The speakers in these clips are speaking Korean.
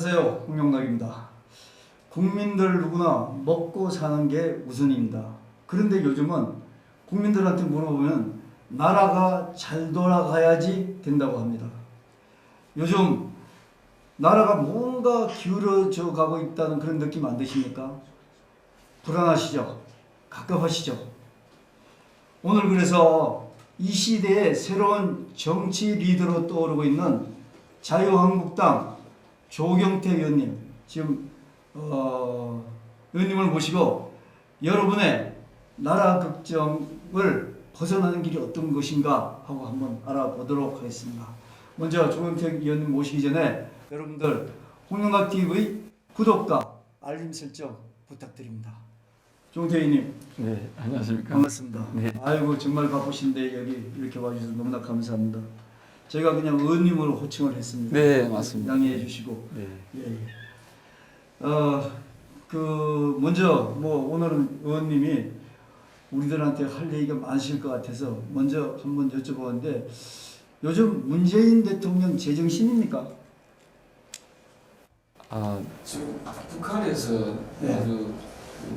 안녕하세요. 홍영락입니다. 국민들 누구나 먹고 사는 게 우선입니다. 그런데 요즘은 국민들한테 물어보면 나라가 잘 돌아가야지 된다고 합니다. 요즘 나라가 뭔가 기울어져 가고 있다는 그런 느낌 안 드십니까? 불안하시죠? 갑갑하시죠? 오늘 그래서 이 시대의 새로운 정치 리더로 떠오르고 있는 자유한국당 조경태 의원님, 지금 의원님을 모시고 여러분의 나라 걱정을 벗어나는 길이 어떤 것인가 하고 한번 알아보도록 하겠습니다. 먼저 조경태 의원님 모시기 전에 여러분들 홍영락TV 구독과 알림 설정 부탁드립니다. 조경태 의원님. 네, 안녕하십니까. 반갑습니다. 네. 아이고 정말 바쁘신데 여기 이렇게 와주셔서 너무나 감사합니다. 제가 그냥 의원님으로 호칭을 했습니다. 네, 맞습니다. 양해해 주시고. 네. 예. 먼저 오늘은 의원님이 우리들한테 할 얘기가 많으실 것 같아서 먼저 한번 여쭤보는데 요즘 문재인 대통령 제정신입니까? 지금 북한에서 네. 아주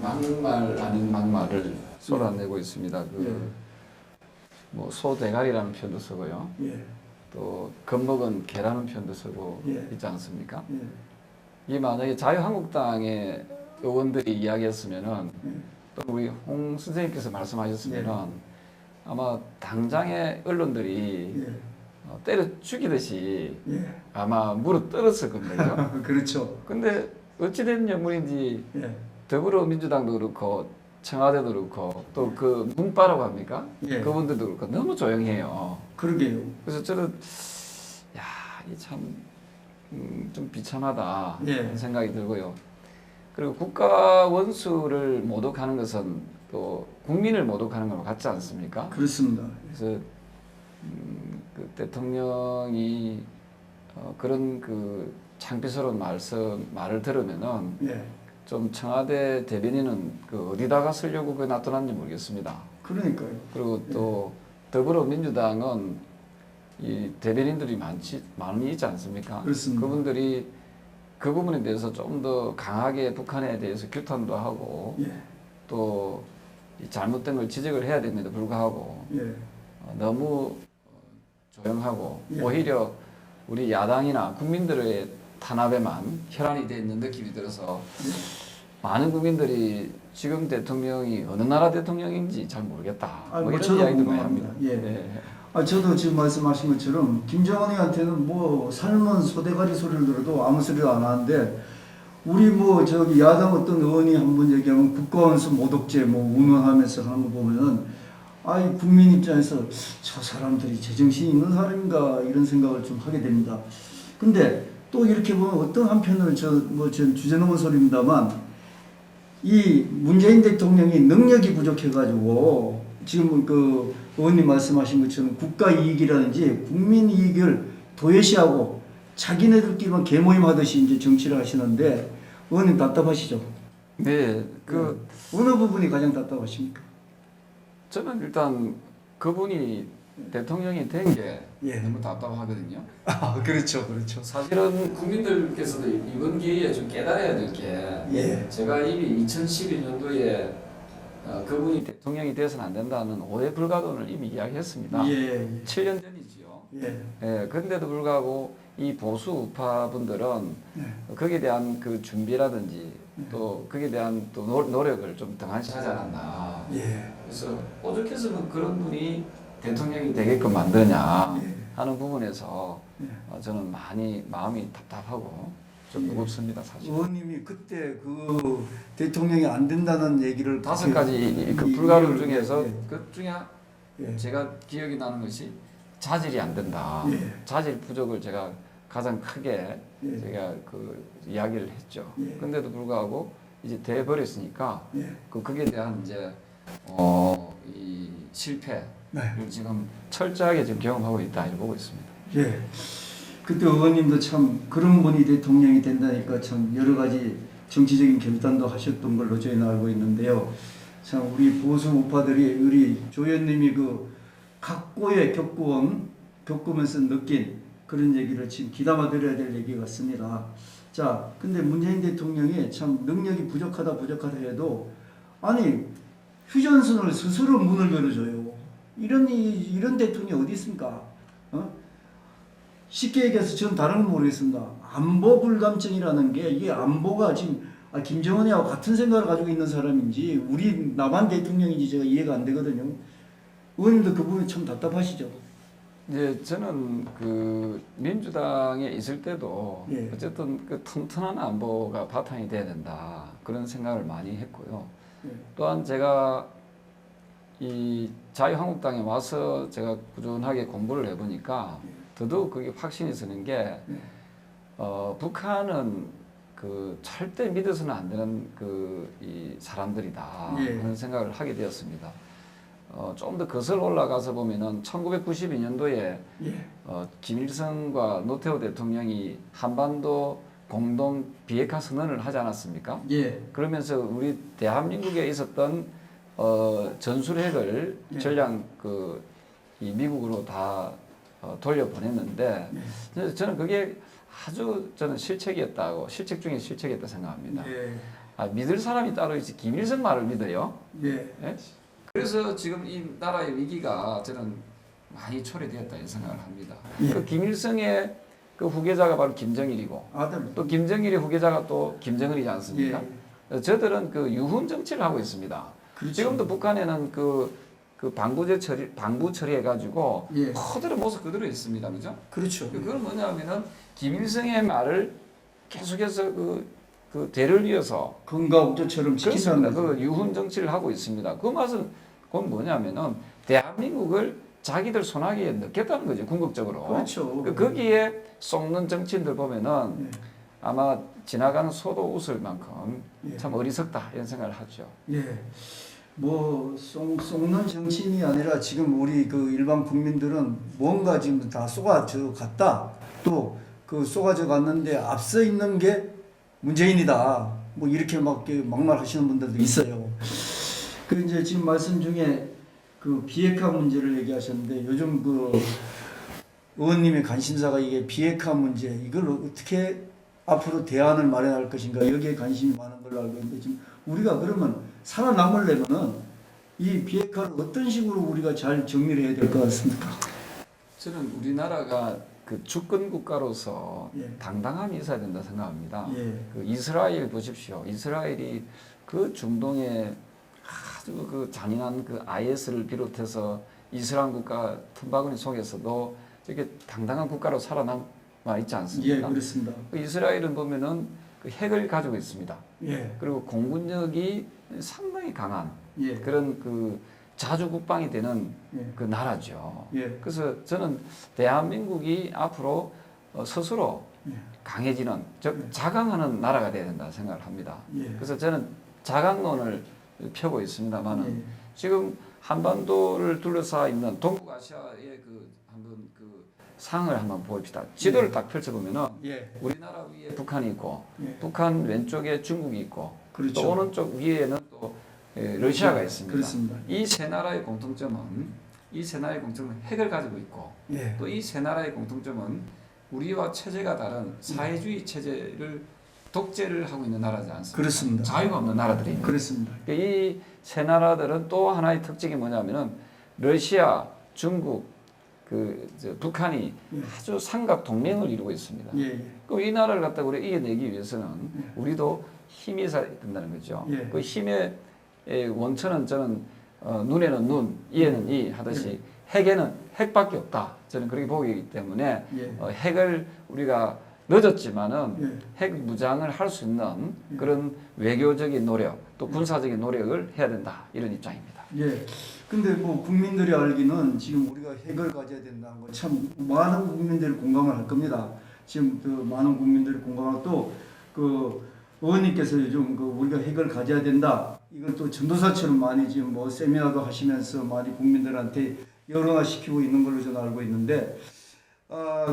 막말 아닌 막말을 쏟아내고 있습니다. 소대가리라는 표현도 쓰고요. 예. 또 겁먹은 개라는 표현도 쓰고 예. 있지 않습니까? 예. 이 만약에 자유한국당의 의원들이 이야기했으면은 예. 또 우리 홍 선생님께서 말씀하셨으면은 아마 당장의 언론들이 예. 때려 죽이듯이 예. 아마 무릎 떨었을 겁니다. 그렇죠. 근데 어찌된 인물인지 예. 더불어민주당도 그렇고 청와대도 그렇고 또 그 문바라고 합니까? 예. 그분들도 그렇고 너무 조용해요. 그러게요. 그래서 저는 이 참 좀 비참하다 예. 그런 생각이 들고요. 그리고 국가 원수를 모독하는 것은 또 국민을 모독하는 것 같지 않습니까? 그렇습니다. 그래서 그 대통령이 그런 그 창피스러운 말을 들으면은 예. 좀 청와대 대변인은 그 어디다가 쓰려고 그 놔둬놨는지 모르겠습니다. 그러니까요. 그리고 또 더불어민주당은 이 대변인들이 많이 있지 않습니까? 그렇습니다. 그분들이 그 부분에 대해서 좀 더 강하게 북한에 대해서 규탄도 하고 예. 또 이 잘못된 걸 지적을 해야 됩니다. 불구하고 예. 너무 조용하고 예. 오히려 우리 야당이나 국민들의 탄압에만 혈안이 돼 있는 느낌이 들어서 많은 국민들이 지금 대통령이 어느 나라 대통령인지 잘 모르겠다. 이런 저도 이야기도 많이 궁금합니다. 합니다. 예. 네. 저도 지금 말씀하신 것처럼 김정은이한테는 삶은 소대가리 소리를 들어도 아무 소리도 안 하는데 우리 야당 어떤 의원이 한번 얘기하면 국가원수 모독죄 운운하면서 하는 거 보면은 국민 입장에서 저 사람들이 제정신이 있는 사람인가 이런 생각을 좀 하게 됩니다. 근데 또 이렇게 보면 어떤 한편으로는 전 주제넘은 소리입니다만 이 문재인 대통령이 능력이 부족해가지고 지금 그 의원님 말씀하신 것처럼 국가 이익이라든지 국민 이익을 도외시하고 자기네들끼리만 개모임 하듯이 이제 정치를 하시는데 의원님 답답하시죠? 네, 어느 부분이 가장 답답하십니까? 저는 일단 그분이 대통령이 된 게 예. 너무 답답하거든요. 그렇죠, 그렇죠. 사실은 국민들께서도 이번 기회에 좀 깨달아야 될 게 예. 제가 이미 2012년도에 그분이 대통령이 돼서는 안 된다는 오해 불가론을 이미 이야기했습니다. 예. 7년 전이지요. 예. 그런데도 불구하고 이 보수 우파분들은 예. 거기에 대한 그 준비라든지 또 거기에 대한 또 노력을 좀 등한시하지 않았나. 예. 그래서 오죽해서는 그런 분이 대통령이 되게끔 만드냐 예. 하는 부분에서 예. 저는 많이 마음이 답답하고 좀 무겁습니다, 사실. 의원님이 그때 그 대통령이 안 된다는 얘기를 5가지 그 불가능 중에서 예. 그 중에 예. 제가 기억이 나는 것이 자질이 안 된다. 예. 자질 부족을 제가 가장 크게 예. 제가 그 이야기를 했죠. 예. 근데도 불구하고 이제 돼 버렸으니까 예. 거기에 대한 이제 이 실패를 네. 지금 철저하게 지금 경험하고 있다 이렇게 보고 있습니다. 예. 그때 의원님도 참 그런 분이 대통령이 된다니까 참 여러 가지 정치적인 결단도 하셨던 걸로 저희는 알고 있는데요. 참 우리 보수 우파들이 우리 조 의원님이 그 각고의 겪으면서 느낀 그런 얘기를 지금 귀담아 들어야 될 얘기 같습니다. 자, 근데 문재인 대통령이 참 능력이 부족하다 해도 아니 휴전선을 스스로 문을 열어줘요. 이런 대통령이 어디 있습니까? 어? 쉽게 얘기해서 저는 다른 건 모르겠습니다. 안보 불감증이라는 게 이게 안보가 지금 김정은이하고 같은 생각을 가지고 있는 사람인지 우리 남한 대통령인지 제가 이해가 안 되거든요. 의원님도 그 부분이 참 답답하시죠? 이제 저는 그 민주당에 있을 때도 예. 어쨌든 그 튼튼한 안보가 바탕이 돼야 된다 그런 생각을 많이 했고요. 예. 또한 제가 이 자유한국당에 와서 제가 꾸준하게 공부를 해보니까 더더욱 그게 확신이 드는 게 북한은 그 절대 믿어서는 안 되는 이 사람들이다 예. 그런 생각을 하게 되었습니다. 좀 더 거슬러 올라가서 보면은 1992년도에 예. 김일성과 노태우 대통령이 한반도 공동 비핵화 선언을 하지 않았습니까? 예. 그러면서 우리 대한민국에 있었던 전술핵을 예. 전량 이 미국으로 다 돌려보냈는데 저는 그게 아주 저는 실책 중에 실책이었다 생각합니다. 예. 믿을 사람이 따로 있지 김일성 말을 믿어요? 예. 예? 그래서 지금 이 나라의 위기가 저는 많이 초래되었다 이 생각을 합니다. 예. 그 김일성의 그 후계자가 바로 김정일이고 아들. 또 김정일의 후계자가 또 김정은이지 않습니까? 저들은 그 유훈 정치를 하고 있습니다. 그렇죠. 지금도 북한에는 그 방부 처리해가지고 예. 그대로 모습 그대로 있습니다, 그죠? 그렇죠. 그건 뭐냐면은 김일성의 말을 계속해서 그 대를 이어서 건강옥조처럼 지킨다는 그렇습니다. 거죠. 그 유훈 정치를 하고 있습니다. 그 맛은 그건 뭐냐면은 대한민국을 자기들 손아귀에 넣겠다는 거죠, 궁극적으로. 그렇죠. 거기에 속는 정치인들 보면은 예. 아마 지나가는 소도 웃을 만큼 예. 참 어리석다 이런 생각을 하죠. 예. 뭐 속는 정치인이 아니라 지금 우리 그 일반 국민들은 뭔가 지금 다 쏘가져 갔다. 또 그 쏘가져 갔는데 앞서 있는 게 문재인이다. 뭐 이렇게 막말하시는 분들도 있어요. 그 이제 지금 말씀 중에 그 비핵화 문제를 얘기하셨는데 요즘 그 의원님의 관심사가 이게 비핵화 문제 이걸 어떻게 앞으로 대안을 마련할 것인가 여기에 관심이 많은 걸로 알고 있는데 지금 우리가 그러면 살아남으려면은 이 비핵화를 어떤 식으로 우리가 잘 정리를 해야 될 것 같습니까? 저는 우리나라가 그 주권 국가로서 예. 당당함이 있어야 된다 생각합니다. 예. 그 이스라엘 보십시오. 이스라엘이 그 중동에 아주 그 잔인한 그 IS를 비롯해서 이슬람 국가 틈바구니 속에서도 이렇게 당당한 국가로 살아남아 있지 않습니까? 예, 그렇습니다. 그 이스라엘은 보면은 그 핵을 가지고 있습니다. 예. 그리고 공군력이 상당히 강한 예. 그런 그 자주 국방이 되는 예. 그 나라죠. 예. 그래서 저는 대한민국이 앞으로 스스로 예. 강해지는 즉 예. 자강하는 나라가 돼야 된다 생각을 합니다. 예. 그래서 저는 자강론을 펴고 있습니다만은 예. 지금 한반도를 둘러싸 있는 동북아시아의 그 한번 그 상을 한번 보입시다. 지도를 딱 펼쳐보면은 예. 우리나라 위에 북한이 있고 예. 북한 왼쪽에 중국이 있고 그렇죠. 또 오른쪽 위에는 또 러시아가 있습니다. 그렇습니다. 이 세 나라의 공통점은 핵을 가지고 있고 예. 또 이 세 나라의 공통점은 우리와 체제가 다른 사회주의 체제를 독재를 하고 있는 나라지 않습니까? 그렇습니다. 자유가 없는 나라들입니다. 그렇습니다. 이 세 나라들은 또 하나의 특징이 뭐냐면은 러시아, 중국, 북한이 예. 아주 삼각 동맹을 이루고 있습니다. 예. 그럼 이 나라를 갖다 우리 이겨내기 위해서는 예. 우리도 힘이 있어야 된다는 거죠. 예. 그 힘의 원천은 저는 눈에는 눈, 이에는 이 하듯이 핵에는 핵밖에 없다. 저는 그렇게 보기 때문에 예. 핵을 우리가 늦었지만은 예. 핵 무장을 할 수 있는 그런 외교적인 노력, 또 군사적인 노력을 해야 된다. 이런 입장입니다. 예. 근데 뭐 국민들이 알기는 지금 우리가 핵을 가져야 된다는 거 참 많은 국민들이 공감을 할 겁니다. 지금 그 많은 국민들이 공감하고 또 그 의원님께서 요즘 그 우리가 핵을 가져야 된다. 이걸 또 전도사처럼 많이 지금 뭐 세미나도 하시면서 많이 국민들한테 여론화시키고 있는 걸로 저는 알고 있는데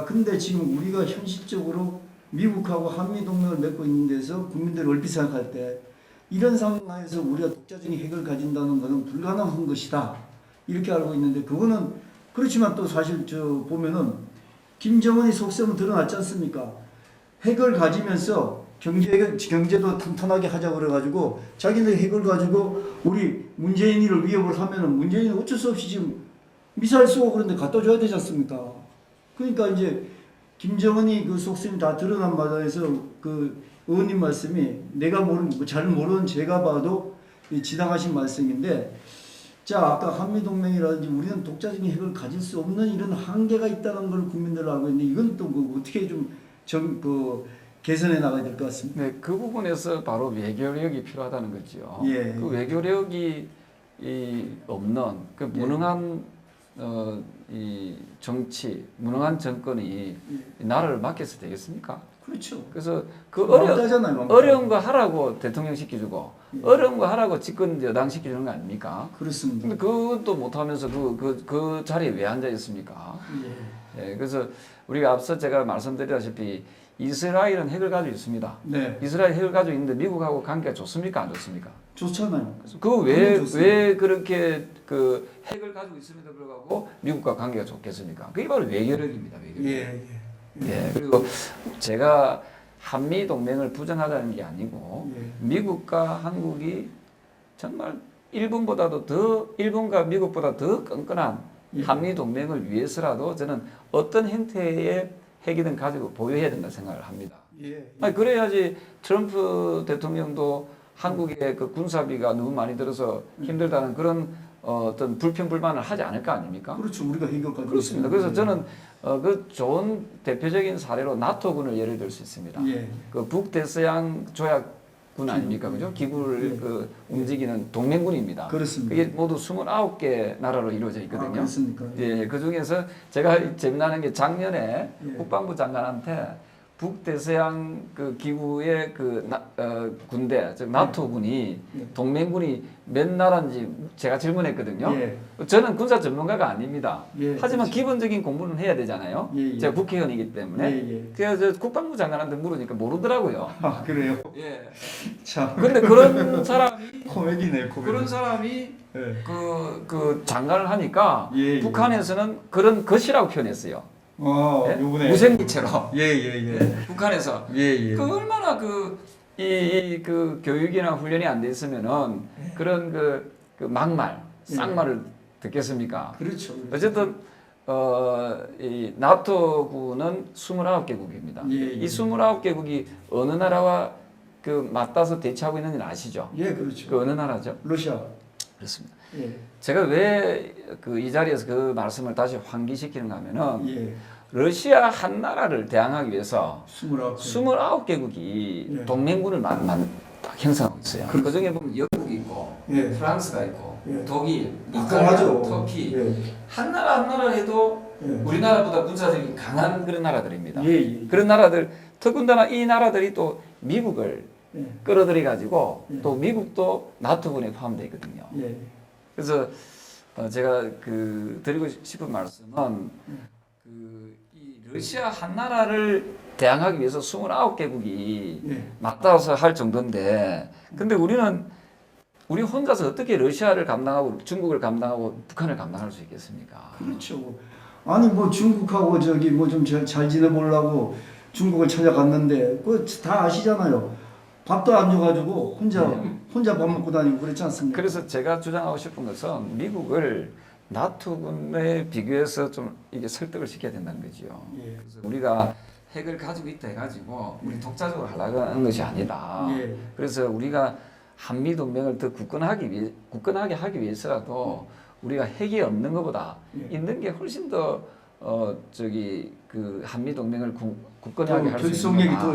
근데 지금 우리가 현실적으로 미국하고 한미 동맹을 맺고 있는 데서 국민들이 얼핏 생각할 때 이런 상황에서 우리가 독자적인 핵을 가진다는 것은 불가능한 것이다. 이렇게 알고 있는데 그거는 그렇지만 또 사실 보면은 김정은의 속셈은 드러났지 않습니까? 핵을 가지면서 경제도 튼튼하게 하자 그래가지고 자기네 핵을 가지고 우리 문재인이를 위협을 하면은 문재인이 어쩔 수 없이 지금 미사일 쏘고 그런데 갖다 줘야 되지 않습니까? 그러니까 이제 김정은이 그 속셈이 다 드러난 바다에서 그 의원님 말씀이 내가 잘 모르는 제가 봐도 지당하신 말씀인데, 자 아까 한미동맹이라든지 우리는 독자적인 핵을 가질 수 없는 이런 한계가 있다는 걸 국민들 알고 있는데 이건 또 그 어떻게 좀 개선해 나가야 될 것 같습니다. 네, 그 부분에서 바로 외교력이 필요하다는 거죠. 예. 그 외교력이 없는 그 무능한 이 정치, 무능한 정권이 나라를 맡겨서 되겠습니까? 그렇죠. 그래서 그 왕따잖아요, 왕따. 어려운 거 하라고 대통령 시켜주고 예. 어려운 거 하라고 집권 여당 시켜주는 거 아닙니까? 그렇습니다. 근데 그것도 못하면서 그 자리에 왜 앉아 있습니까? 예. 예, 그래서 우리가 앞서 제가 말씀드렸다시피 이스라엘은 핵을 가지고 있습니다. 네. 이스라엘 핵을 가지고 있는데 미국하고 관계가 좋습니까? 안 좋습니까? 좋잖아요. 그래서 왜 그렇게 그 핵을 가지고 있음에도 불구하고 미국과 관계가 좋겠습니까? 그게 바로 외교력입니다. 외교력. 예. 예, 그리고 제가 한미 동맹을 부정하다는 게 아니고 예. 미국과 한국이 정말 일본과 미국보다 더 끈끈한 예. 한미 동맹을 위해서라도 저는 어떤 형태의 핵이든 가지고 보유해야 된다 생각을 합니다. 예. 아니, 그래야지 트럼프 대통령도 한국의 그 군사비가 너무 많이 들어서 힘들다는 그런 어떤 불평불만을 하지 않을 거 아닙니까? 그렇죠. 우리가 핵을 가지고 그렇습니다. 있습니다. 그래서 저는 그 좋은 대표적인 사례로 나토군을 예를 들 수 있습니다. 예. 그 북대서양 조약군 아닙니까? 그죠? 기구를 예. 그 움직이는 동맹군입니다. 그렇습니다. 그게 모두 29개 나라로 이루어져 있거든요. 아, 그렇습니까? 예, 그 중에서 제가 재미나는 게 작년에 예. 국방부 장관한테 북대서양 그 기구의 군대, 즉 나토군이 예. 동맹군이 몇 나라인지 제가 질문했거든요. 예. 저는 군사 전문가가 아닙니다. 예, 하지만 그렇죠. 기본적인 공부는 해야 되잖아요. 예, 예. 제가 국회의원이기 때문에. 예. 그래서 저 국방부 장관한테 물으니까 모르더라고요. 아 그래요? 예. 참 근데 그런 사람이 코미디네 코미디. 그런 사람이 예. 그 장관을 하니까 예. 북한에서는 그런 것이라고 표현했어요. 아 예? 요번에 무생리체로. 예예예. 북한에서 예예. 그 얼마나 그 교육이나 훈련이 안 돼 있으면은 그런 그 막말, 쌍말을 듣겠습니까? 그렇죠. 어쨌든 이 나토군은 29개국입니다. 예, 이 예. 29개국이 어느 나라와 그 맞닿아서 대치하고 있는지는 아시죠? 예 그렇죠. 그 어느 나라죠? 러시아. 그렇습니다. 예. 제가 왜 이 자리에서 그 말씀을 다시 환기시키는가 하면은 예. 러시아 한 나라를 대항하기 위해서 29. 29개국이 예. 동맹군을 형성하고 있어요. 그렇죠. 그 중에 보면 영국이 있고, 예. 프랑스가 있고, 예. 독일, 막강하죠. 이탈리아, 터키, 예. 한 나라 해도 예. 우리나라보다 군사력이 강한 그런 나라들입니다. 예. 그런 나라들, 더군다나 이 나라들이 또 미국을 예. 끌어들여 가지고 예. 또 미국도 나토군에 포함되어 있거든요. 예. 그래서 제가 드리고 싶은 말씀은 이 러시아 한 나라를 대항하기 위해서 29개국이 예. 맞닿아서 할 정도인데, 근데 우리 혼자서 어떻게 러시아를 감당하고 중국을 감당하고 북한을 감당할 수 있겠습니까? 그렇죠. 아니 뭐 중국하고 저기 뭐 좀 잘 지내보려고 중국을 찾아갔는데 그 다 아시잖아요. 밥도 안 줘가지고 혼자 밥 먹고 다니고 그랬지 않습니까? 그래서 제가 주장하고 싶은 것은 미국을 나토군에 비교해서 좀 이게 설득을 시켜야 된다는 거죠. 예. 그래서 우리가 핵을 가지고 있다 해가지고 우리 독자적으로 하려고 하는 것이 아니다. 예. 그래서 우리가 한미 동맹을 더 굳건하게 하기 위해서라도 우리가 핵이 없는 것보다 예. 있는 게 훨씬 더 그 한미 동맹을 굳건하게 할 수 결속력이 있는 더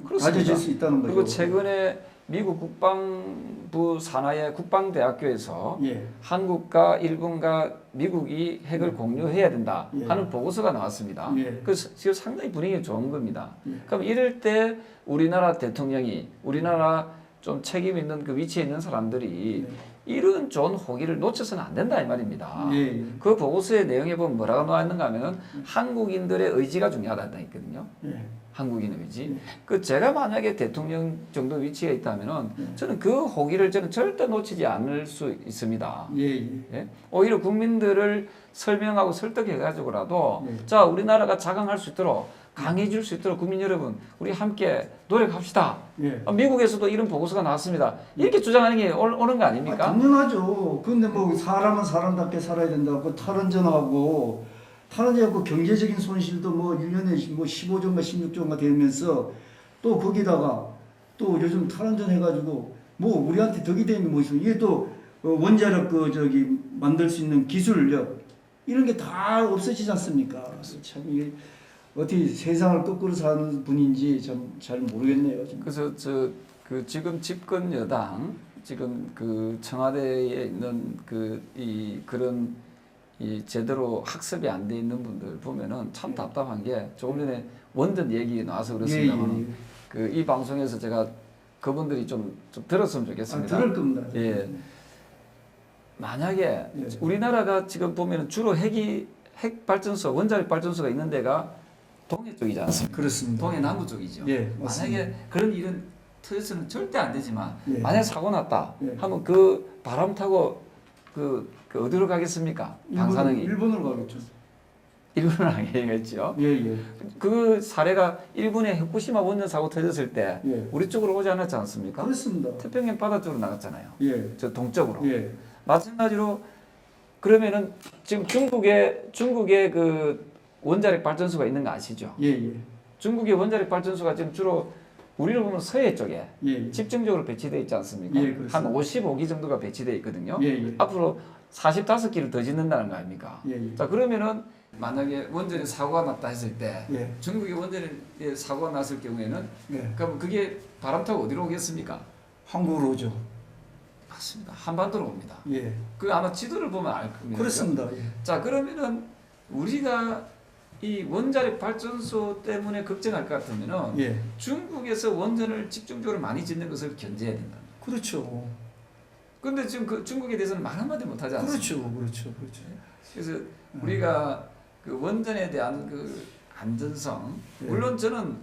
그렇습니다. 가져질 수 있다는 거죠. 그리고 최근에 미국 국방부 산하의 국방대학교에서 예. 한국과 일본과 미국이 핵을 공유해야 된다 예. 하는 보고서가 나왔습니다. 예. 그래서 지금 상당히 분위기가 좋은 겁니다. 예. 그럼 이럴 때 우리나라 대통령이 우리나라 좀 책임 있는 그 위치에 있는 사람들이 이런 좋은 호기를 놓쳐서는 안 된다 이 말입니다. 예. 그 보고서의 내용에 보면 뭐라고 나와 있는가 하면은 한국인들의 의지가 중요하다고 있거든요. 예. 한국인 의지. 네. 그 제가 만약에 대통령 정도 위치에 있다면은 네. 저는 그 호기를 저는 절대 놓치지 않을 수 있습니다. 예, 예. 예? 오히려 국민들을 설명하고 설득해가지고라도 네. 자 우리나라가 자강할 수 있도록 강해질 수 있도록 국민 여러분 우리 함께 노력합시다. 예. 미국에서도 이런 보고서가 나왔습니다. 이렇게 주장하는 게 오는 거 아닙니까? 당연하죠. 근데 뭐 사람은 사람답게 살아야 된다고 탈원전하고 탈원전하고 경제적인 손실도 뭐 1년에 뭐 15조인가 16조인가 되면서 또 거기다가 또 요즘 탈원전 해가지고 뭐 우리한테 덕이 되는 게 뭐 있어. 이게 또 원자력 그 저기 만들 수 있는 기술력 이런 게 다 없어지지 않습니까? 그래서 참 이게 어떻게 세상을 거꾸로 사는 분인지 참 잘 모르겠네요. 지금. 그래서 그 지금 집권 여당 지금 그 청와대에 있는 그런 이 제대로 학습이 안 돼 있는 분들 보면은 참 답답한 게 조금 전에 원전 얘기 나와서 그렇습니다만 예, 예. 그 이 방송에서 제가 그분들이 좀 들었으면 좋겠습니다. 들을 겁니다. 예. 만약에 예. 우리나라가 지금 보면은 주로 핵 발전소, 원자력 발전소가 있는 데가 동해 쪽이지 않습니까? 그렇습니다. 동해 남부 쪽이죠. 예, 맞습니다. 만약에 그런 일은 터져서는 절대 안 되지만 예. 만약 사고 났다 예. 하면 그 바람 타고 그 어디로 가겠습니까? 방사능이 일본으로 가겠죠. 일본을 가겠죠. 예, 예. 그 사례가 일본의 후쿠시마 원전 사고 터졌을 때 예. 우리 쪽으로 오지 않았지 않습니까? 그렇습니다. 태평양 바다 쪽으로 나갔잖아요. 예. 저 동쪽으로. 예. 마찬가지로 그러면은 지금 중국에 그 원자력 발전소가 있는 거 아시죠? 예, 예. 중국의 원자력 발전소가 지금 주로 우리를 보면 서해 쪽에 예. 집중적으로 배치되어 있지 않습니까? 예, 그렇습니다. 한 55기 정도가 배치되어 있거든요. 예, 예. 앞으로 45기를 더 짓는다는 거 아닙니까? 예, 예. 자 그러면은 만약에 원전에 사고가 났다 했을 때 예. 중국의 원전에 사고가 났을 경우에는 예. 그럼 그게 바람 타고 어디로 오겠습니까? 한국으로 오죠. 맞습니다. 한반도로 옵니다. 예. 그 아마 지도를 보면 알 겁니다. 그렇습니다. 예. 자 그러면은 우리가 이 원자력 발전소 때문에 걱정할 것 같으면은 예. 중국에서 원전을 집중적으로 많이 짓는 것을 견제해야 된다. 그렇죠. 그런데 지금 그 중국에 대해서는 말 한마디 못하지 않습니까? 그렇죠. 그렇죠. 그래서 우리가 그 원전에 대한 그 안전성, 예. 물론 저는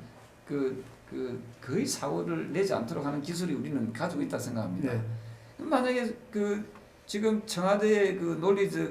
거의 사고를 내지 않도록 하는 기술이 우리는 가지고 있다 생각합니다. 네. 만약에 지금 청와대의 그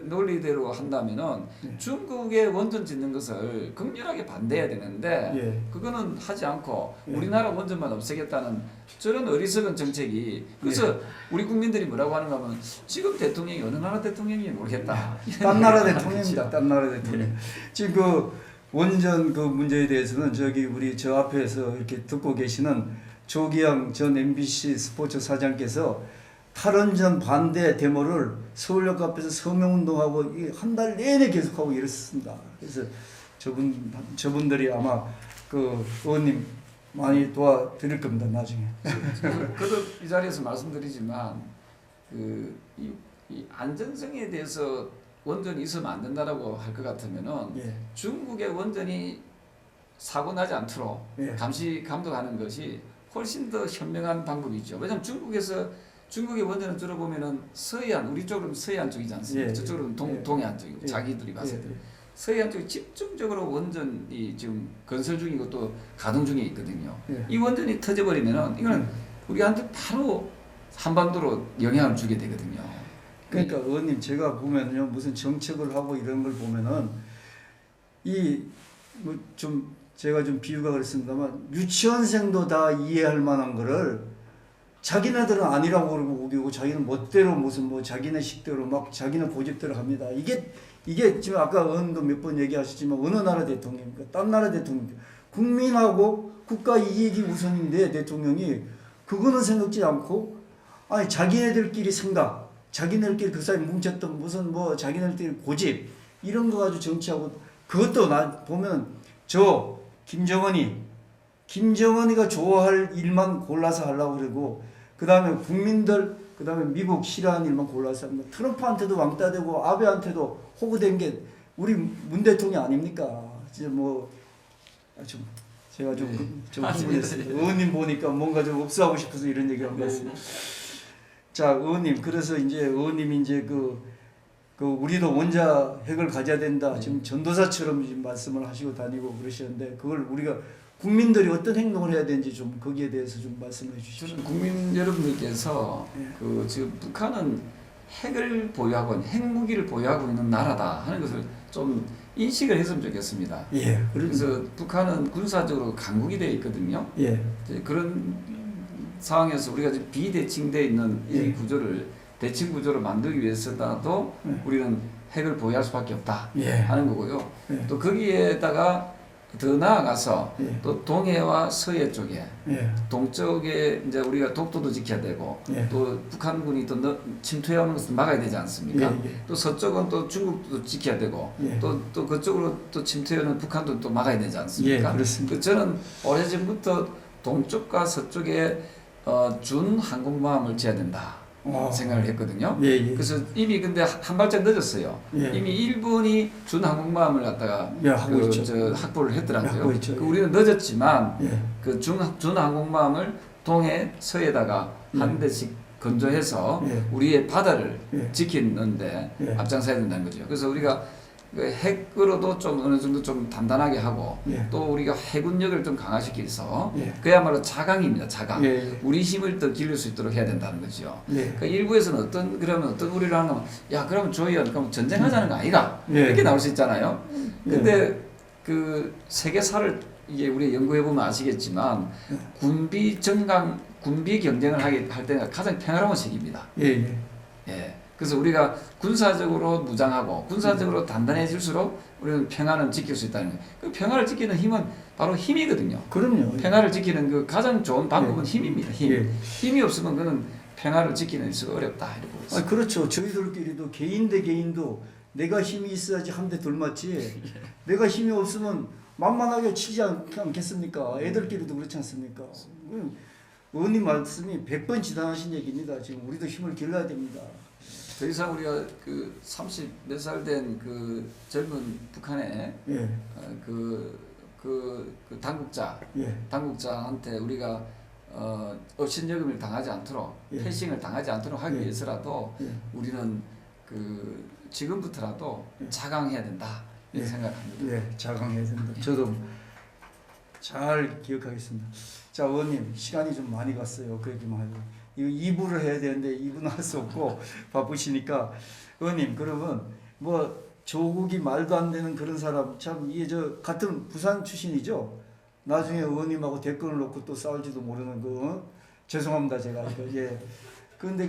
논리대로 한다면은 네. 중국의 원전 짓는 것을 극렬하게 반대해야 되는데 예. 그거는 하지 않고 예. 우리나라 원전만 없애겠다는 저런 어리석은 정책이 그래서 우리 국민들이 뭐라고 하는가 하면 지금 대통령이 어느 나라 대통령인지 모르겠다. 딴 나라 대통령입니다. 딴 나라 대통령. 지금 그 원전 그 문제에 대해서는 저기 우리 저 앞에서 이렇게 듣고 계시는 조기영 전 MBC 스포츠 사장께서 탈원전 반대 데모를 서울역 앞에서 서명운동하고 한 달 내내 계속하고 이랬습니다. 그래서 저분들이 아마 그 의원님 많이 도와드릴 겁니다. 나중에. 그도 이 자리에서 말씀드리지만 이 안전성에 대해서 원전이 있으면 안 된다라고 할 것 같으면은 예. 중국의 원전이 사고 나지 않도록 예. 감시 감독하는 것이 훨씬 더 현명한 방법이죠. 왜냐하면 중국의 원전은 주로 보면은 서해안, 우리 쪽으로는 서해안 쪽이지 않습니까? 예. 저쪽으로는 예. 동해안 쪽이고 예. 자기들이 봤을 때 예. 서해안 쪽이 집중적으로 원전이 지금 건설 중이고 또 가동 중에 있거든요. 예. 이 원전이 터져버리면은 이거는 우리한테 바로 한반도로 영향을 주게 되거든요. 그러니까 의원님 제가 보면요 무슨 정책을 하고 이런 걸 보면은 뭐 좀 제가 좀 비유가 그렇습니다만 유치원생도 다 이해할 만한 거를 자기네들은 아니라고 그러고 우기고 자기는 멋대로 무슨 뭐 자기네 식대로 막 자기는 고집대로 합니다. 이게 지금 아까 의원도 몇 번 얘기하셨지만 어느 나라 대통령입니까? 딴 나라 대통령입니까? 국민하고 국가 이익이 우선인데 대통령이 그거는 생각지 않고 아니 자기네들끼리 생각 자기네들끼리 그 사이 뭉쳤던 무슨 뭐 자기네들끼리 고집 이런 거 가지고 정치하고 그것도 나 보면 저 김정은이가 좋아할 일만 골라서 하려고 그러고 그 다음에 국민들 그 다음에 미국 싫어하는 일만 골라서 합니다. 트럼프한테도 왕따 되고 아베한테도 호구된 게 우리 문 대통령 아닙니까? 이제 뭐 제가 좀 흥분했습니다. 의원님 보니까 뭔가 좀 흡수하고 싶어서 이런 얘기를 한 것 같습니다. 자, 의원님, 그래서 이제 의원님이 이제 그 우리도 원자핵을 가져야 된다. 지금 전도사처럼 지금 말씀을 하시고 다니고 그러시는데 그걸 우리가 국민들이 어떤 행동을 해야 되는지 좀 거기에 대해서 좀 말씀해 주시죠. 저는 국민 여러분들께서 예. 그 지금 북한은 핵을 보유하고 핵무기를 보유하고 있는 나라다 하는 것을 좀 인식을 했으면 좋겠습니다. 예, 그래서 북한은 군사적으로 강국이 되어 있거든요. 예, 이제 그런 상황에서 우리가 지금 비대칭되어 있는 이 예. 구조를 대칭 구조를 만들기 위해서라도 예. 우리는 핵을 보유할 수밖에 없다 예. 하는 거고요. 예. 또 거기에다가 더 나아가서 예. 또 동해와 서해 쪽에 예. 동쪽에 이제 우리가 독도도 지켜야 되고 예. 또 북한군이 또 침투하는 것을 막아야 되지 않습니까? 예, 예. 또 서쪽은 또 중국도 지켜야 되고 예. 또 그쪽으로 또 침투하는 북한도 또 막아야 되지 않습니까? 예, 그렇습니다. 저는 오래전부터 동쪽과 서쪽에 준 항공모함을 지어야 된다 생각을 했거든요. 예, 예. 그래서 이미 근데 한 발짝 늦었어요. 예. 이미 일본이 준 항공모함을 갖다가 예, 하고 있죠. 확보를 했더라고요. 하고 있죠. 그 우리는 늦었지만 예. 그 준 항공모함을 동해 서해다가 한 대씩 건조해서 예. 우리의 바다를 예. 지키는데 예. 앞장서야 된다는 거죠. 그래서 우리가 그 핵으로도 좀 어느 정도 좀 단단하게 하고 예. 또 우리가 해군력을 좀 강화시켜서 예. 그야말로 자강입니다. 자강. 예. 우리 힘을 더 기를 수 있도록 해야 된다는 거죠. 예. 그 일부에서는 그러면 어떤 우리를 하는 거면 야 그러면 조이연 그럼 전쟁하자는 거 아니가 예. 이렇게 나올 수 있잖아요. 근데 그 세계사를 이게 우리 연구해 보면 아시겠지만 군비 경쟁을 할 때가 가장 평화로운 시기입니다. 예. 예. 예. 그래서 우리가 군사적으로 무장하고 군사적으로 단단해질수록 우리는 평화는 지킬 수 있다는 거예요. 그 평화를 지키는 힘은 바로 힘이거든요. 그럼요. 평화를 지키는 그 가장 좋은 방법은 힘입니다. 힘. 예. 힘이 없으면 그는 평화를 지키는 수가 어렵다 이렇게 보고 있습니다. 그렇죠. 저희들끼리도 개인 대 개인도 내가 힘이 있어야지 한 대 둘맞지. 내가 힘이 없으면 만만하게 치지 않겠습니까? 애들끼리도 그렇지 않습니까? 의원님 말씀이 100번 지당하신 얘기입니다. 지금 우리도 힘을 길러야 됩니다. 더 이상 우리가 그 30 몇 살 된 그 젊은 북한의 예. 그 당국자 예. 당국자한테 우리가 업신여금을 당하지 않도록 예. 패싱을 당하지 않도록 하기 예. 위해서라도 예. 우리는 그 지금부터라도 자강해야 된다 이렇게 예. 생각합니다. 예, 자강해야 된다. 저도 잘 기억하겠습니다. 자, 의원님 시간이 좀 많이 갔어요. 그 얘기만 하죠. 이거 2부를 해야 되는데 2부는 할 수 없고 바쁘시니까 의원님 그러면 뭐 조국이 말도 안 되는 그런 사람 참 이게 저 같은 부산 출신이죠. 나중에 의원님하고 댓글을 놓고 또 싸울지도 모르는 죄송합니다 제가 예. 그런데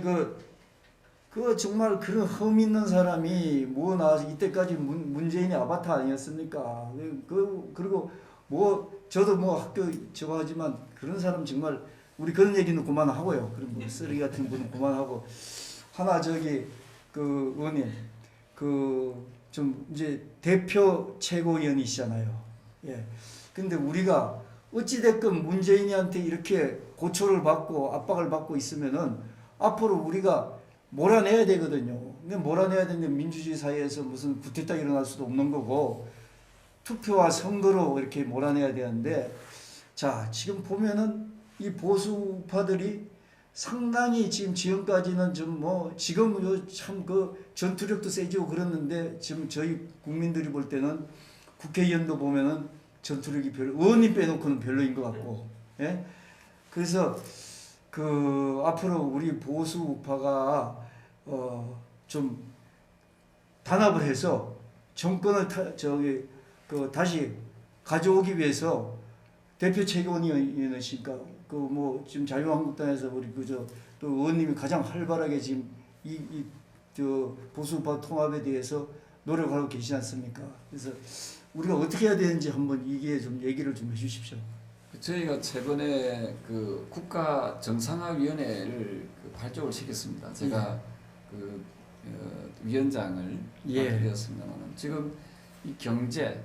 그 정말 그런 흠 있는 사람이 뭐 나와서 이때까지 문재인의 아바타 아니었습니까? 그리고 뭐 저도 뭐 학교 저거 하지만 그런 사람 정말 우리 그런 얘기는 그만하고요. 그런 뭐 쓰레기 같은 분은 그만하고 하나 저기 그 의원님 좀 이제 대표 최고위원이시잖아요. 예. 근데 우리가 어찌됐건 문재인이한테 이렇게 고초를 받고 압박을 받고 있으면은 앞으로 우리가 몰아내야 되거든요. 근데 몰아내야 되는데 민주주의 사회에서 무슨 구태타 일어날 수도 없는 거고 투표와 선거로 이렇게 몰아내야 되는데 자 지금 보면은 이 보수파들이 상당히 지금 지금까지는 좀 뭐 지금 참 그 전투력도 세지고 그랬는데 지금 저희 국민들이 볼 때는 국회의원도 보면은 전투력이 의원님 빼놓고는 별로인 것 같고 예 그래서 그 앞으로 우리 보수파가 좀 단합을 해서 정권을 다시 가져오기 위해서 대표 최고위원이시니까 그 뭐 지금 자유한국당에서 우리 또 의원님이 가장 활발하게 지금 저 보수파 통합에 대해서 노력하고 계시지 않습니까? 그래서 우리가 어떻게 해야 되는지 한번 이게 좀 얘기를 좀 해주십시오. 저희가 최근에 그 국가 정상화위원회를 발족을 시켰습니다. 제가 그 위원장을 맡게되었습니다만 지금 이 경제,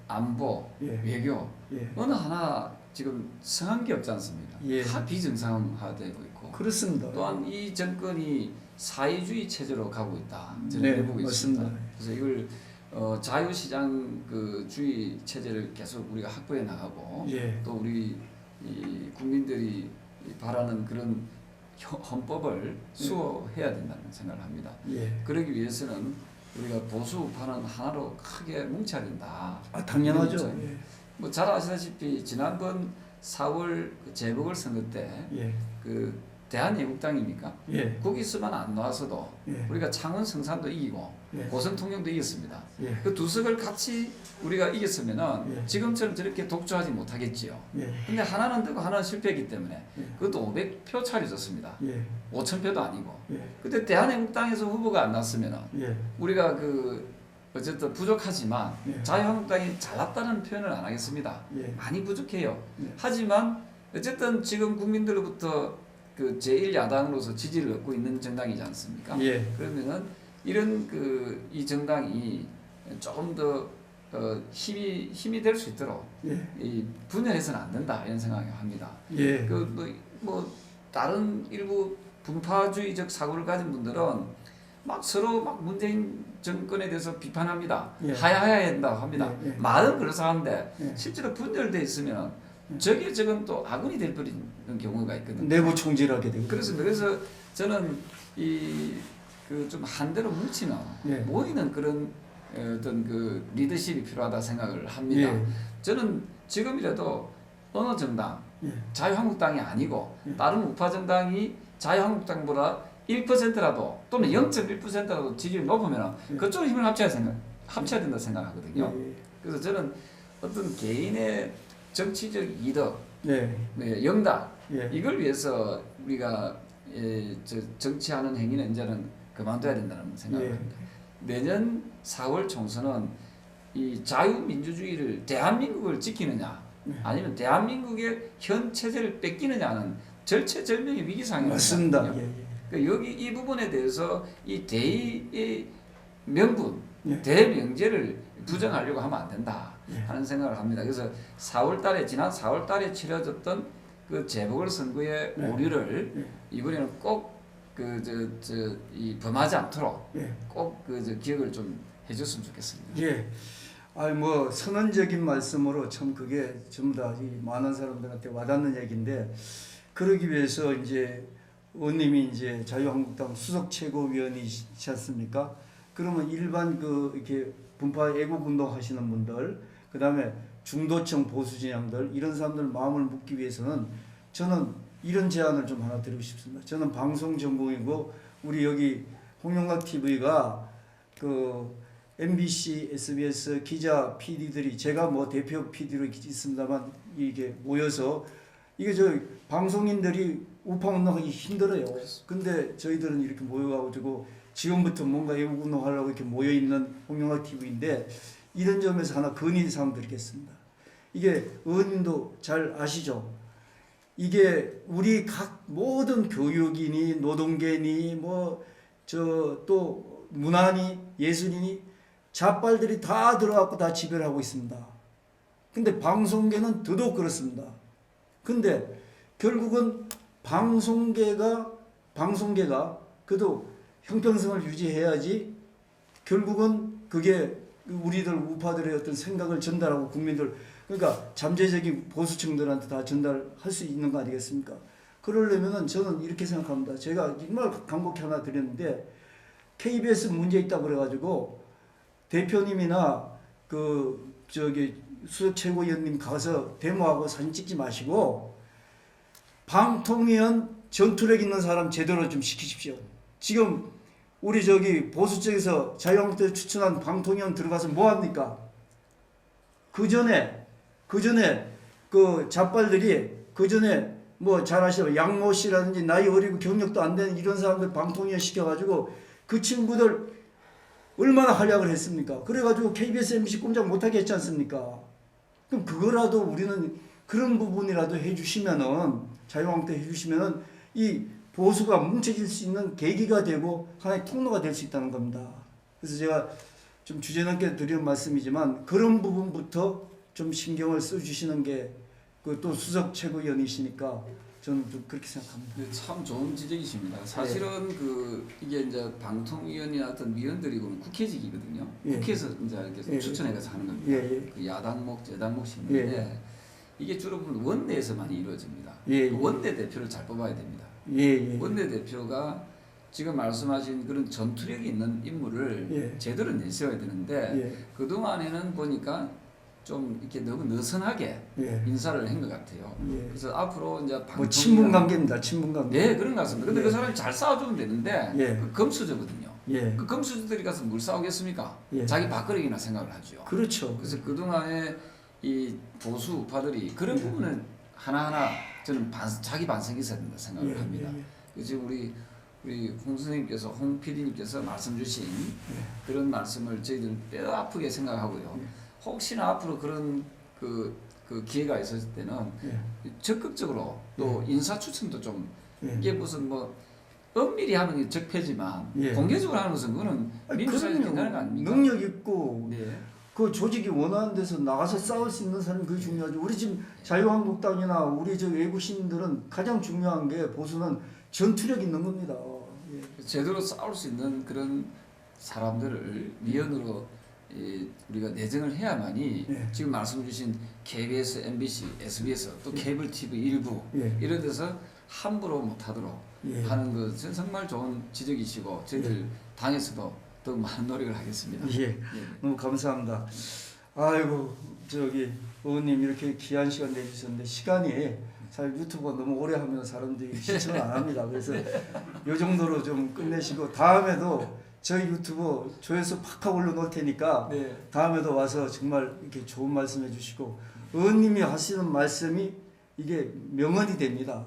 안보, 외교 어느 하나 지금 성한 게 없지 않습니까? 다 비정상화되고 있고 그렇습니다. 또한 이 정권이 사회주의 체제로 가고 있다. 저는 보고 있습니다. 맞습니다. 그래서 이걸 자유시장 주의 체제를 계속 우리가 확보해 나가고 또 우리 이 국민들이 바라는 그런 헌법을 수호해야 된다는 생각을 합니다. 그러기 위해서는 우리가 보수파는 하나로 크게 뭉쳐야 된다. 당연하죠. 뭐 잘 아시다시피 지난번 4월 그 재보궐선거 때 예. 그 대한애국당입니까? 예. 거기서만 안 나와서도 예. 우리가 창원 성산도 이기고 예. 고성 통영도 이겼습니다. 예. 그 두 석을 같이 우리가 이겼으면은 예. 지금처럼 저렇게 독주하지 못하겠지요. 예. 근데 하나는 되고 하나는 실패했기 때문에 예. 그것도 500표 차이 졌습니다. 예. 5,000표도 아니고. 예. 그때 대한애국당에서 후보가 안 났으면은 예. 우리가 그 어쨌든 부족하지만 예. 자유한국당이 잘났다는 표현을 안 하겠습니다. 예. 많이 부족해요. 예. 하지만 어쨌든 지금 국민들로부터 그 제1야당으로서 지지를 얻고 있는 정당이지 않습니까? 예. 그러면은 이런 그 이 정당이 조금 더 힘이 될 수 있도록 예. 이 분열해서는 안 된다 이런 생각을 합니다. 예. 뭐 다른 일부 분파주의적 사고를 가진 분들은 막 서로 막 문재인 정권에 대해서 비판합니다. 예. 하야하야 한다고 합니다. 예. 예. 말은 그래서 하는데 예. 실제로 분열돼 있으면 저게 지금 또 아군이 될 버리는 경우가 있거든요. 내부 총질하게 되고. 그렇습니다. 그래서 저는 이 그 좀 한대로 뭉치는 예. 모이는 그런 어떤 그 리더십이 필요하다 생각을 합니다. 예. 저는 지금이라도 어느 정당 예. 자유한국당이 아니고 예. 다른 우파 정당이 자유한국당보다 1%라도 또는 0.1%라도 지지율이 높으면 예. 그쪽으로 힘을 합쳐야 된다 생각하거든요. 예. 그래서 저는 어떤 개인의 정치적 이득, 예. 네, 영당 예. 이걸 위해서 우리가 정치하는 행위는 이제는 그만둬야 된다는 생각을 예. 합니다. 내년 4월 총선은 이 자유민주주의를 대한민국을 지키느냐 아니면 대한민국의 현 체제를 뺏기느냐는 절체절명의 위기 상황입니다. 맞습니다. 예. 예. 그러니까 여기 이 부분에 대해서 이 대의의 명분, 예. 대명제를 부정하려고 하면 안 된다 예. 하는 생각을 합니다. 그래서 지난 4월 달에 치러졌던 그 재보궐선거의 예. 오류를 예. 이번에는 꼭 이 범하지 않도록 예. 꼭 기억을 좀 해줬으면 좋겠습니다. 예. 아니 뭐 선언적인 말씀으로 참 그게 전부 다 이 많은 사람들한테 와닿는 얘기인데 그러기 위해서 이제 의원님이 이제 자유한국당 수석 최고위원이시지 않습니까? 그러면 일반 그 이렇게 분파 애국 운동 하시는 분들, 그다음에 중도층 보수 진영들 이런 사람들 마음을 묶기 위해서는 저는 이런 제안을 좀 하나 드리고 싶습니다. 저는 방송 전공이고 우리 여기 홍영락 TV가 그 MBC, SBS 기자 PD들이 제가 뭐 대표 PD로 있습니다만 이게 모여서 이게 저 방송인들이 우파 운동하기 힘들어요. 근데 저희들은 이렇게 모여가지고 지금부터 뭔가 애국 운동하려고 이렇게 모여 있는 홍영락 TV인데 이런 점에서 하나 건의사항 드리겠습니다. 이게 의원님도 잘 아시죠? 이게 우리 각 모든 교육이니 노동계니 뭐 저 또 문화니 예술이니 자빨들이 다 들어갖고 다 지배를 하고 있습니다. 근데 방송계는 더더욱 그렇습니다. 근데 결국은 방송계가 그래도 형평성을 유지해야지 결국은 그게 우리들 우파들의 어떤 생각을 전달하고 국민들 그러니까 잠재적인 보수층들한테 다 전달할 수 있는 거 아니겠습니까? 그러려면은 저는 이렇게 생각합니다. 제가 정말 간곡히 하나 드렸는데 KBS 문제 있다 그래가지고 대표님이나 그 저기 수석 최고위원님 가서 데모하고 사진 찍지 마시고 방통위원 전투력 있는 사람 제대로 좀 시키십시오. 지금 우리 저기 보수 쪽에서 자유한국당 추천한 방통위원 들어가서 뭐 합니까? 그 전에 그 잡발들이 그 전에 뭐 잘 아시죠? 양모 씨라든지 나이 어리고 경력도 안 되는 이런 사람들 방통위원 시켜가지고 그 친구들 얼마나 활약을 했습니까? 그래가지고 KBS, MBC 꼼짝 못하게 했지 않습니까? 그럼 그거라도 우리는 그런 부분이라도 해주시면은 자유한국당 해주시면은 이 보수가 뭉쳐질 수 있는 계기가 되고 하나의 통로가 될 수 있다는 겁니다. 그래서 제가 좀 주제넘게 드리는 말씀이지만 그런 부분부터 좀 신경을 써주시는 게 그 또 수석 최고위원이시니까 저는 좀 그렇게 생각합니다. 네, 참 좋은 지적이십니다. 사실은 이게 이제 방통위원이나 어떤 위원들이고는 국회직이거든요. 예. 국회에서 이제 이렇게 추천해서 하는 겁니다. 예. 그 야당목, 재당목씩 있는데 예. 이게 주로 보면 원내에서 많이 이루어집니다. 예. 원내 대표를 잘 뽑아야 됩니다. 예. 원내 대표가 지금 말씀하신 그런 전투력이 있는 인물을 예. 제대로 내세워야 되는데 예. 그 동안에는 보니까 좀 이렇게 너무 느슨하게 예. 인사를 한 것 같아요. 예. 그래서 앞으로 이제 뭐 친분 관계입니다. 친분 관계. 네, 그런 것 같습니다. 근데 예. 그 사람이 잘 싸워주면 되는데 예. 그 검수저거든요. 예. 그 검수들이 가서 뭘 싸우겠습니까? 예. 자기 밥그릇이나 생각을 하죠. 그렇죠. 그래서 그동안에 이 보수 우파들이 그런 부분은 하나하나 저는 자기 반성이 있어야 된다 생각을 합니다. 지금 우리 홍 선생님께서, 홍 PD님께서 말씀 주신 그런 말씀을 저희들은 뼈 아프게 생각하고요. 혹시나 앞으로 그런 그 기회가 있었을 때는 적극적으로 또 인사 추천도 좀 이게 무슨 뭐 엄밀히 하는 게 적폐지만 공개적으로 하는 것은 그거는 민주사회에서 괜찮은 거 아닙니까? 능력 있고 네. 그 조직이 원하는 데서 나가서 싸울 수 있는 사람이 그게 중요하죠. 우리 지금 자유한국당이나 우리 저 외국 시민들은 가장 중요한 게 보수는 전투력 있는 겁니다. 예. 제대로 싸울 수 있는 그런 사람들을 위원으로 우리가 내정을 해야만이 지금 말씀 주신 KBS, MBC, SBS 또 케이블 TV 일부 이런 데서 함부로 못하도록 하는 것은 정말 좋은 지적이시고 저희들 당에서도 더 많은 노력을 하겠습니다. 너무 감사합니다. 아이고 저기 의원님 이렇게 귀한 시간 내주셨는데 시간이 사실 유튜브가 너무 오래 하면 사람들이 시청을 안 합니다. 그래서 이 정도로 좀 끝내시고 다음에도 저희 유튜브 조회수 팍팍 올려놓을 테니까 다음에도 와서 정말 이렇게 좋은 말씀 해주시고 의원님이 하시는 말씀이 이게 명언이 됩니다.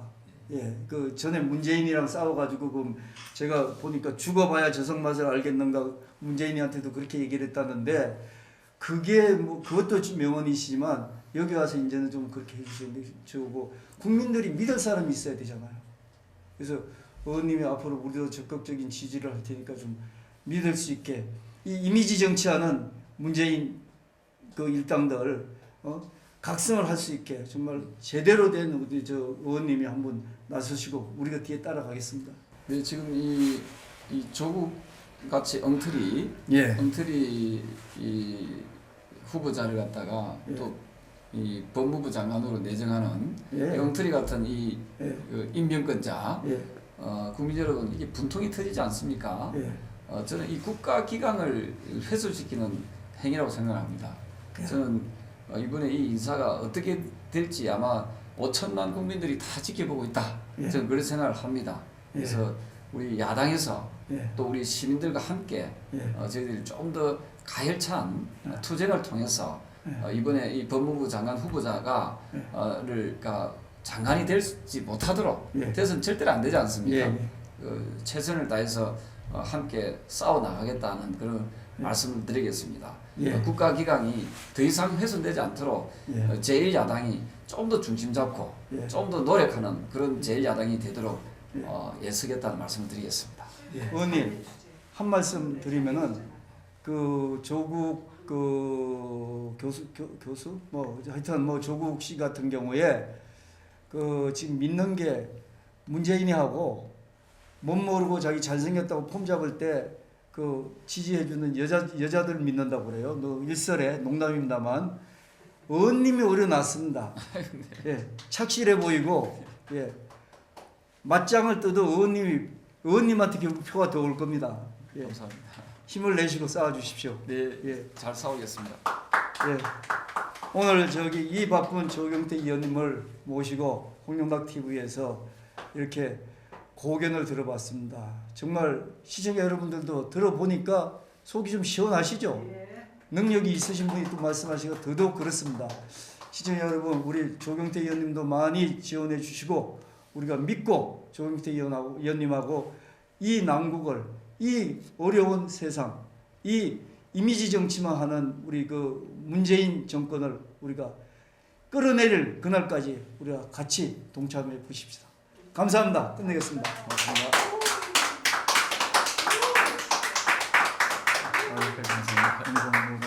예, 그 전에 문재인이랑 싸워가지고 그 제가 보니까 죽어봐야 저성 맛을 알겠는가 문재인한테도 그렇게 얘기를 했다는데 그게 뭐 그것도 명언이시지만 여기 와서 이제는 좀 그렇게 해주시는데 저고 국민들이 믿을 사람이 있어야 되잖아요. 그래서 의원님이 앞으로 우리도 적극적인 지지를 할 테니까 좀 믿을 수 있게 이 이미지 정치하는 문재인 그 일당들 각성을 할 수 있게 정말 제대로 된 우리 저 의원님이 한번 나서시고 우리가 뒤에 따라가겠습니다. 네, 지금 이 조국 같이 엉터리 이 후보자를 갖다가 또 이 법무부 장관으로 내정하는 이 엉터리 같은 그 임명권자 국민 여러분 이게 분통이 터지지 않습니까? 저는 이 국가 기강을 훼손시키는 행위라고 생각합니다. 저는 이번에 이 인사가 어떻게 될지 아마 5천만 국민들이 다 지켜보고 있다. 저는 그런 생각을 합니다. 그래서 우리 야당에서 또 우리 시민들과 함께 저희들이 좀 더 가열찬 투쟁을 통해서 이번에 이 법무부 장관 후보자가 장관이 되지 못하도록 돼서는 절대로 안 되지 않습니까? 최선을 다해서 함께 싸워 나가겠다는 그런 말씀을 드리겠습니다. 국가기강이 더 이상 훼손되지 않도록 제1야당이 좀 더 중심 잡고 좀 더 노력하는 그런 제1야당이 되도록 애쓰겠다는 말씀을 드리겠습니다. 의원님 한 말씀 드리면은 그 조국 그 교수 뭐 하여튼 뭐 조국 씨 같은 경우에 그 지금 믿는 게 문재인이 하고 못 모르고 자기 잘생겼다고 폼 잡을 때 그 지지해주는 여자들 믿는다고 그래요. 너 일설에 농담입니다만 의원님이 오히려 낫습니다. 착실해 보이고 맞짱을 떠도 의원님한테 결국 표가 더 올 겁니다. 감사합니다. 힘을 내시고 싸워주십시오. 잘 싸우겠습니다. 오늘 저기 이 바쁜 조경태 의원님을 모시고 홍영락 TV에서 이렇게 고견을 들어봤습니다. 정말 시청자 여러분들도 들어보니까 속이 좀 시원하시죠? 능력이 있으신 분이 또 말씀하시고 더더욱 그렇습니다. 시청자 여러분 우리 조경태 의원님도 많이 지원해 주시고 우리가 믿고 조경태 의원님하고 이 난국을 이 어려운 세상 이 이미지 정치만 하는 우리 그 문재인 정권을 우리가 끌어내릴 그날까지 우리가 같이 동참해 보십시다. 감사합니다. 끝내겠습니다. 고맙습니다. 감사합니다.